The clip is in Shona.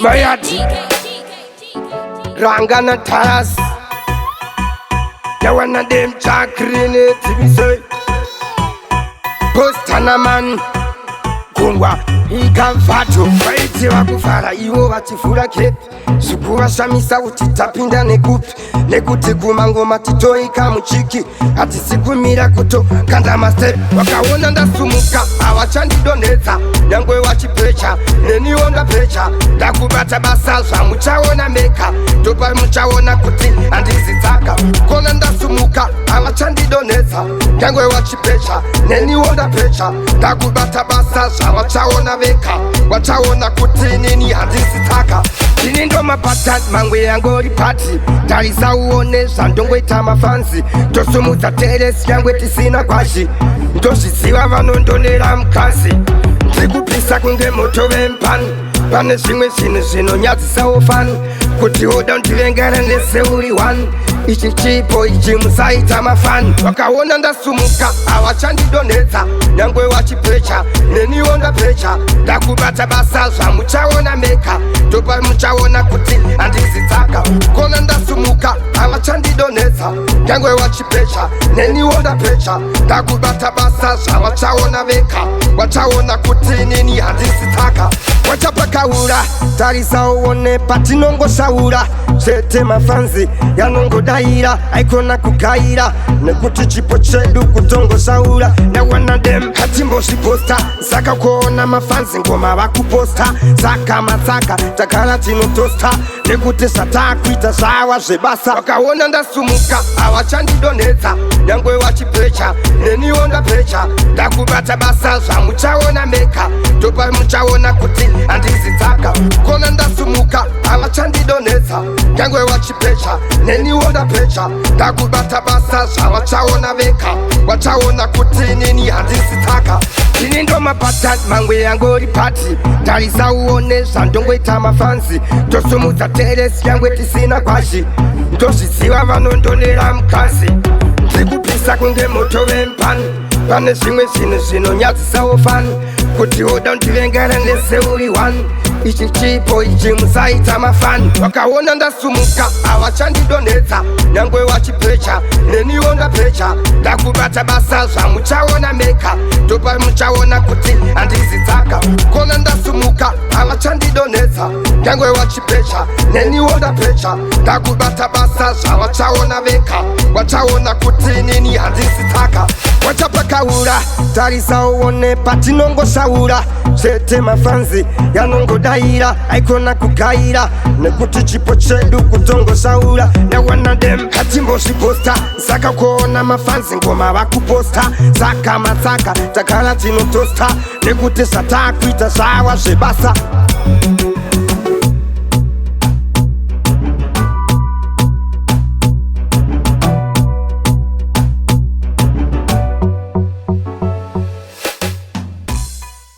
Mayati Rangana Taras. Now one of them chakrin it to say Postanaman Kungwa Ikamfatu Faiti wakufara iwo watifura kepi Sukura shamisa utitapinda nekupi Nekuti kumango matito ikamuchiki Ati siku mira kuto kanda master Wakawona ndasumuka awachandidoneza Nyangwe wachipecha neni onda pecha Dakubata basalsa muchawona meka Topa muchawona kuti andizitaka Kona ndasumuka awachandidoneza Nyangwe wachipecha neni onda pecha Dakubata basalsa muchawona meka Wachawona kuti nini andizitaka Chini ndo mapata mangwe yangori pati Tarisa uonesha ndongwe tamafansi Tosumuza teresi yangwe tisina kwashi Ndoshisiwa vanondonera mkasi Ndikupisa kunge moto wempani Pane shimwe shino nyazisa ofani Kuti hoda ndivengere nese uri wani Ichi chipo ichi musaita mafani Wakawona ndasumuka awachandidoneza Nyangwe wachipecha neni onda pecha Dakubata basalsa muchawona meka Topa muchawona kuti andizitaka Kona ndasumuka awachandidoneza Nyangwe wachipecha neni onda pecha Dakubata basalsa wachawona meka Wachawona kuti nini andizitaka Wachapakaura tarisa uone patinongo shaura Chete mafanzi yanongo daira Aikona kukaira nekuti chipo chedu kutongo shaura Na wana dem hatimbo shiposta Saka kuona mafanzi ngoma wakuposta Saka mataka takala tino tosta Nekuti satakuita shawa shebasa Wakawona ndasumuka awachandidoneza Nyangwe wachipecha neni onda pecha Dakubata basalsa muchawona meka Topa muchawona kuti andizitaka Kona ndasumuka awachandidoneza Nyangwe wachipecha neni onda pecha Dakubata basalsa wachawona meka Wachawona kuti nini andizitaka Chini ndo mapata mangwe yangori pati Tarisa uonesha ndongwe tamafansi Tosumuza teresi yangwe tisina kwashi Ndoshisiwa vanondonera mkasi Ndikupisa kunge moto wempani Pane shimwe shino nyazisa ofani Kuti hoda ndivengere nese uri wani Ichi chipo ichi musaita mafani Wakawona ndasumuka awachandidoneza Nyangwe wachipecha neni onda pecha Dakubata basalsa muchawona meka Topa muchawona kuti andizitaka Kona ndasumuka awachandidoneza Nyangwe wachipecha neni onda pecha Dakubata basalsa wachawona meka Wachawona kuti nini andizitaka Wachapakaura tarisa uone patinongo shaura Chete mafanzi yanongo daira Aikona kukaira nekuti chipo chedu kutongo shaura Na wana dem hatimbo shiposta Saka kuona mafanzi ngoma wakuposta Saka mataka takala tino tosta Nekuti satakuita shawa shebasa